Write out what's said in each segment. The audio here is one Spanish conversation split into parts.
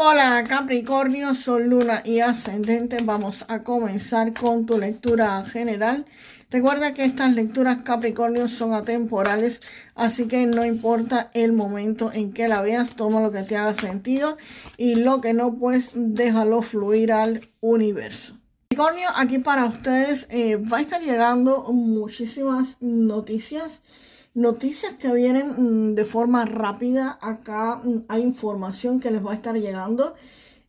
Hola Capricornio, Sol, Luna y Ascendente. Vamos a comenzar con tu lectura general. Recuerda que estas lecturas Capricornio son atemporales, así que no importa el momento en que la veas, toma lo que te haga sentido y lo que no, pues déjalo fluir al universo. Capricornio, aquí para ustedes va a estar llegando muchísimas noticias que vienen de forma rápida. Acá hay información que les va a estar llegando.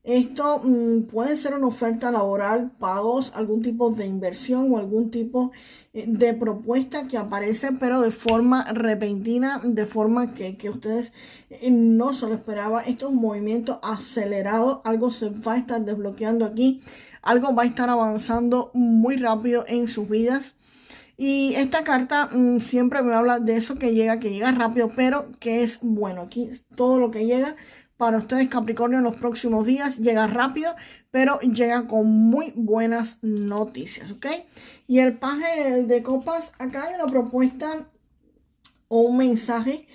Esto puede ser una oferta laboral, pagos, algún tipo de inversión o algún tipo de propuesta que aparece, pero de forma repentina, de forma que ustedes no se lo esperaban. Esto es un movimiento acelerado, algo se va a estar desbloqueando aquí, algo va a estar avanzando muy rápido en sus vidas. Y esta carta siempre me habla de eso que llega rápido, pero que es bueno. Aquí todo lo que llega para ustedes, Capricornio, en los próximos días llega rápido, pero llega con muy buenas noticias, ¿ok? Y el paje de copas, acá hay una propuesta o un mensaje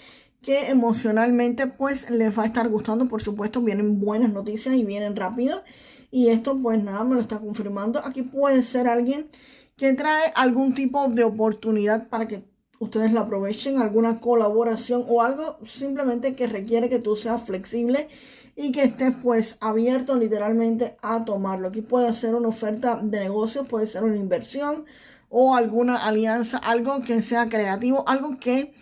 que emocionalmente pues les va a estar gustando. Por supuesto, vienen buenas noticias y vienen rápido. Y esto pues nada, me lo está confirmando. Aquí puede ser alguien que trae algún tipo de oportunidad para que ustedes la aprovechen, alguna colaboración o algo simplemente que requiere que tú seas flexible y que estés pues abierto literalmente a tomarlo. Aquí puede ser una oferta de negocio, puede ser una inversión o alguna alianza, algo que sea creativo, algo que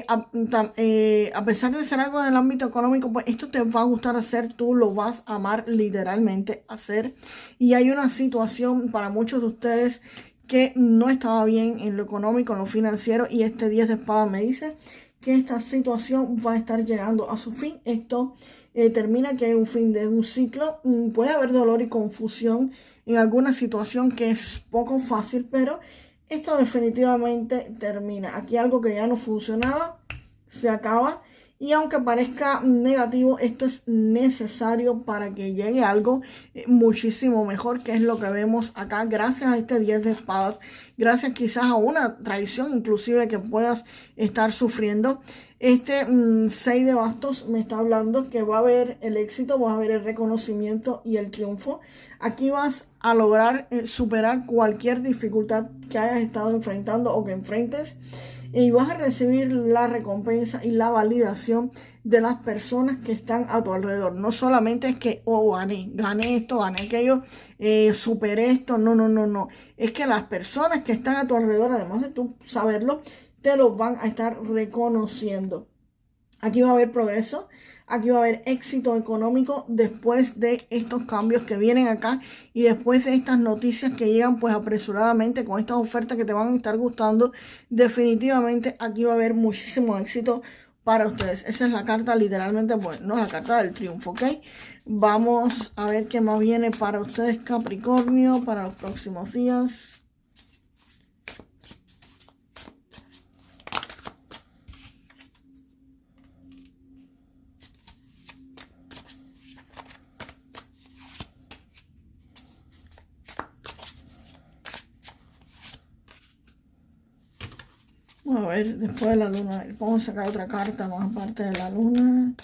a pesar de ser algo en el ámbito económico, pues esto te va a gustar hacer, tú lo vas a amar literalmente hacer. Y hay una situación para muchos de ustedes que no estaba bien en lo económico, en lo financiero, y este 10 de espadas me dice que esta situación va a estar llegando a su fin. Esto termina, que hay un fin de un ciclo. Puede haber dolor y confusión en alguna situación que es poco fácil, pero esto definitivamente termina. Aquí algo que ya no funcionaba se acaba. Y aunque parezca negativo, esto es necesario para que llegue algo muchísimo mejor, que es lo que vemos acá. Gracias a este 10 de espadas, gracias quizás a una traición inclusive que puedas estar sufriendo. Este 6 de bastos me está hablando que va a haber el éxito, va a haber el reconocimiento y el triunfo. Aquí vas a lograr superar cualquier dificultad que hayas estado enfrentando o que enfrentes. Y vas a recibir la recompensa y la validación de las personas que están a tu alrededor. No solamente es que, oh, gané esto, gané aquello, superé esto. No. Es que las personas que están a tu alrededor, además de tú saberlo, te lo van a estar reconociendo. Aquí va a haber progreso, aquí va a haber éxito económico después de estos cambios que vienen acá y después de estas noticias que llegan pues apresuradamente con estas ofertas que te van a estar gustando. Definitivamente aquí va a haber muchísimo éxito para ustedes. Esa es la carta literalmente, bueno, la carta del triunfo, ¿ok? Vamos a ver qué más viene para ustedes, Capricornio, para los próximos días. Vamos a ver, después de la luna, vamos a sacar otra carta más aparte de la luna.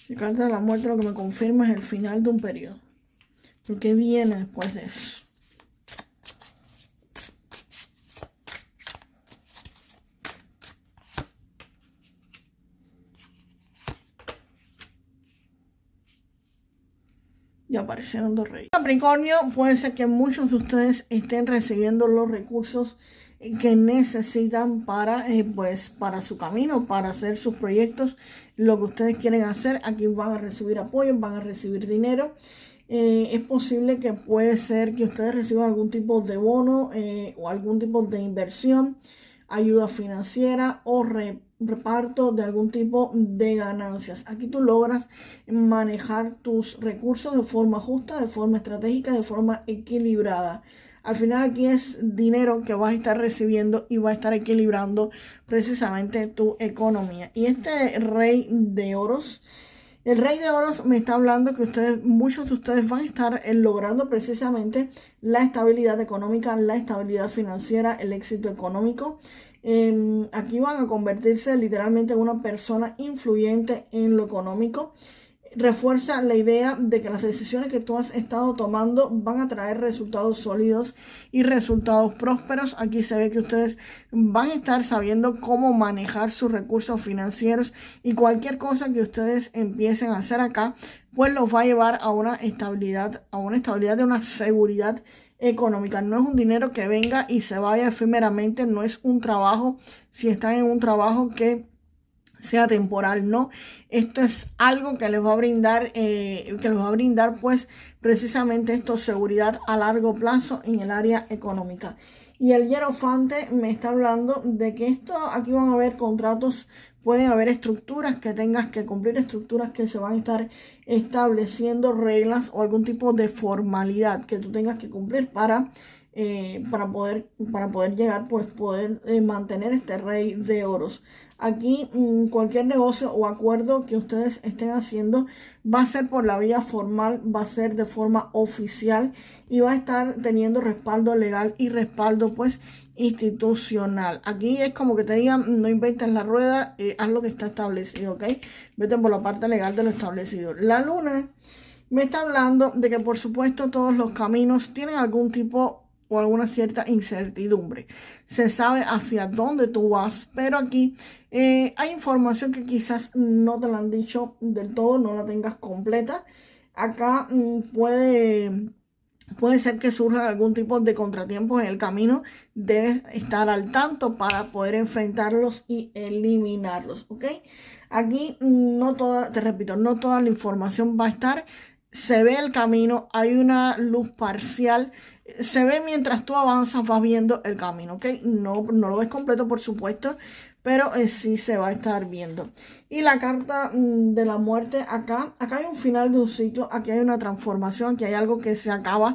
La carta de la muerte lo que me confirma es el final de un periodo. Porque viene después de eso. Y aparecieron dos reyes. Capricornio, puede ser que muchos de ustedes estén recibiendo los recursos que necesitan para, para su camino, para hacer sus proyectos, lo que ustedes quieren hacer. Aquí van a recibir apoyo, van a recibir dinero. Es posible que puede ser que ustedes reciban algún tipo de bono o algún tipo de inversión, ayuda financiera o reparto de algún tipo de ganancias. Aquí tú logras manejar tus recursos de forma justa, de forma estratégica, de forma equilibrada. Al final aquí es dinero que vas a estar recibiendo y va a estar equilibrando precisamente tu economía. Y este rey de oros El Rey de Oros me está hablando que ustedes, muchos de ustedes van a estar logrando precisamente la estabilidad económica, la estabilidad financiera, el éxito económico. Aquí van a convertirse literalmente en una persona influyente en lo económico. Refuerza la idea de que las decisiones que tú has estado tomando van a traer resultados sólidos y resultados prósperos. Aquí se ve que ustedes van a estar sabiendo cómo manejar sus recursos financieros, y cualquier cosa que ustedes empiecen a hacer acá, pues los va a llevar a una estabilidad de una seguridad económica. No es un dinero que venga y se vaya efímeramente, no es un trabajo, si están en un trabajo que sea temporal, no. Esto es algo que les va a brindar, pues precisamente esto, seguridad a largo plazo en el área económica. Y el hierofante me está hablando de que aquí van a haber contratos, pueden haber estructuras que tengas que cumplir, estructuras que se van a estar estableciendo, reglas o algún tipo de formalidad que tú tengas que cumplir para poder llegar, pues poder mantener este Rey de Oros. Aquí cualquier negocio o acuerdo que ustedes estén haciendo va a ser por la vía formal, va a ser de forma oficial y va a estar teniendo respaldo legal y respaldo pues institucional. Aquí es como que te digan, no inventes la rueda, haz lo que está establecido, ¿ok? Vete por la parte legal de lo establecido. La luna me está hablando de que por supuesto todos los caminos tienen algún tipo o alguna cierta incertidumbre. Se sabe hacia dónde tú vas, pero aquí hay información que quizás no te la han dicho del todo, no la tengas completa. Acá puede ser que surja algún tipo de contratiempos en el camino. Debes estar al tanto para poder enfrentarlos y eliminarlos, ¿ok? Aquí te repito, no toda la información va a estar. Se ve el camino, hay una luz parcial, se ve mientras tú avanzas, vas viendo el camino, ¿ok? No lo ves completo, por supuesto, pero sí se va a estar viendo. Y la carta de la muerte, acá hay un final de un ciclo, aquí hay una transformación, aquí hay algo que se acaba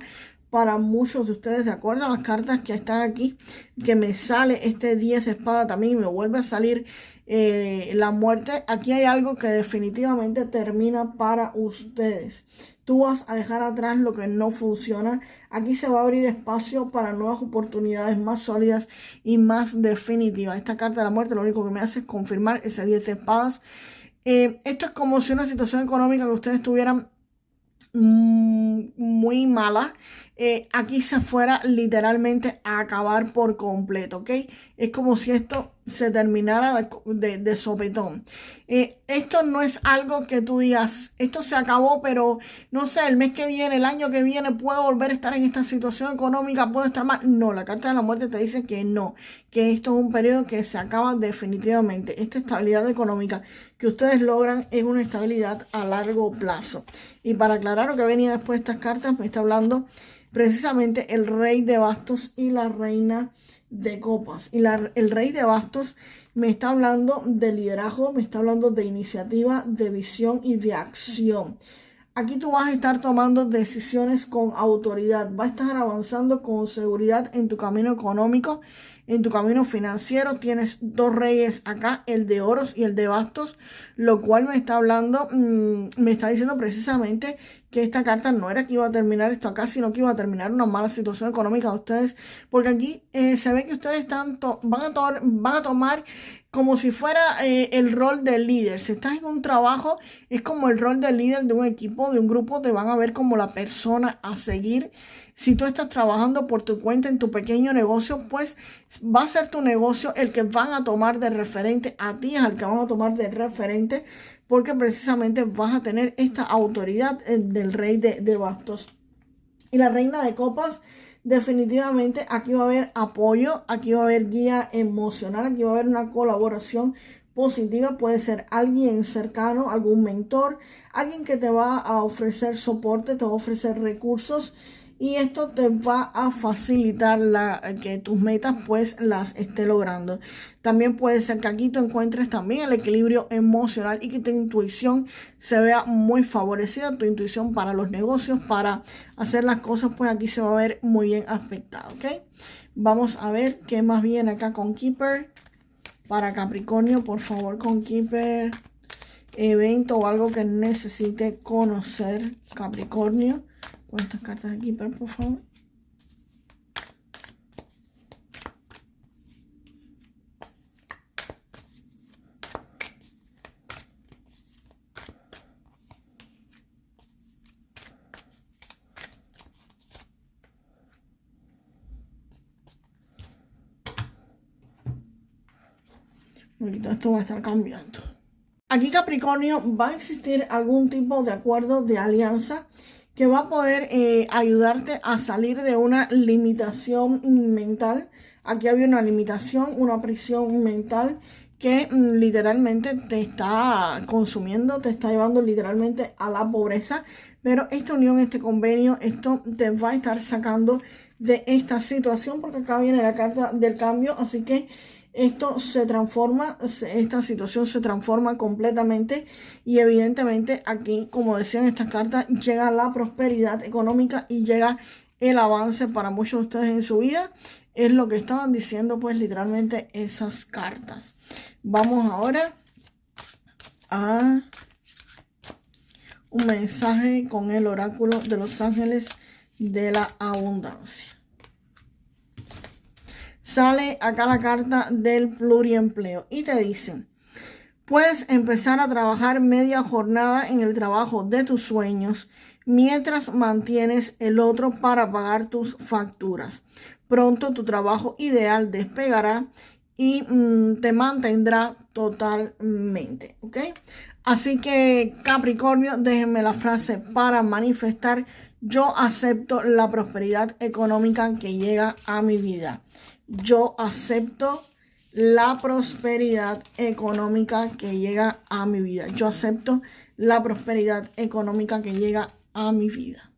para muchos de ustedes, de acuerdo a las cartas que están aquí, que me sale este 10 de espada también y me vuelve a salir la muerte. Aquí hay algo que definitivamente termina para ustedes. Tú vas a dejar atrás lo que no funciona. Aquí se va a abrir espacio para nuevas oportunidades más sólidas y más definitivas. Esta carta de la muerte lo único que me hace es confirmar ese 10 de espadas. Esto es como si una situación económica que ustedes tuvieran muy mala, aquí se fuera literalmente a acabar por completo, ¿ok? Es como si esto se terminara de sopetón. Esto no es algo que tú digas, esto se acabó, pero no sé, el mes que viene, el año que viene, puedo volver a estar en esta situación económica, puedo estar mal. No, la carta de la muerte te dice que no, que esto es un periodo que se acaba definitivamente. Esta estabilidad económica que ustedes logran es una estabilidad a largo plazo. Y para aclarar lo que venía después de estas cartas, me está hablando precisamente el Rey de Bastos y la Reina de Copas. Y el Rey de Bastos me está hablando de liderazgo, me está hablando de iniciativa, de visión y de acción. Aquí tú vas a estar tomando decisiones con autoridad, vas a estar avanzando con seguridad en tu camino económico, en tu camino financiero. Tienes dos reyes acá, el de oros y el de bastos, lo cual me está hablando, me está diciendo precisamente que esta carta no era que iba a terminar esto acá, sino que iba a terminar una mala situación económica de ustedes, porque aquí se ve que ustedes van a tomar como si fuera el rol del líder. Si estás en un trabajo, es como el rol del líder de un equipo, de un grupo, te van a ver como la persona a seguir. Si tú estás trabajando por tu cuenta en tu pequeño negocio, pues va a ser tu negocio el que van a tomar de referente, a ti es el que van a tomar de referente, porque precisamente vas a tener esta autoridad del Rey de Bastos. Y la Reina de Copas, definitivamente aquí va a haber apoyo, aquí va a haber guía emocional, aquí va a haber una colaboración positiva. Puede ser alguien cercano, algún mentor, alguien que te va a ofrecer soporte, te va a ofrecer recursos, y esto te va a facilitar que tus metas pues las esté logrando. También puede ser que aquí tú encuentres también el equilibrio emocional y que tu intuición se vea muy favorecida. Tu intuición para los negocios, para hacer las cosas, pues aquí se va a ver muy bien aspectado, ¿ok? Vamos a ver qué más viene acá con Keeper para Capricornio, por favor, con Keeper. evento o algo que necesite conocer, Capricornio. ¿Cuántas cartas aquí, por favor? Ahorita esto va a estar cambiando. Aquí, Capricornio, va a existir algún tipo de acuerdo de alianza que va a poder ayudarte a salir de una limitación mental. Aquí había una limitación, una prisión mental que literalmente te está consumiendo, te está llevando literalmente a la pobreza. Pero esta unión, este convenio, esto te va a estar sacando de esta situación, porque acá viene la carta del cambio. Así que esto se transforma, esta situación se transforma completamente y evidentemente aquí, como decían estas cartas, llega la prosperidad económica y llega el avance para muchos de ustedes en su vida. Es lo que estaban diciendo pues literalmente esas cartas. Vamos ahora a un mensaje con el oráculo de los ángeles de la abundancia. Sale acá la carta del pluriempleo y te dicen: puedes empezar a trabajar media jornada en el trabajo de tus sueños mientras mantienes el otro para pagar tus facturas. Pronto tu trabajo ideal despegará y te mantendrá totalmente, ¿ok? Así que, Capricornio, déjenme la frase para manifestar: yo acepto la prosperidad económica que llega a mi vida. Yo acepto la prosperidad económica que llega a mi vida. Yo acepto la prosperidad económica que llega a mi vida.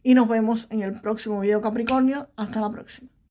Y nos vemos en el próximo video, Capricornio. Hasta la próxima.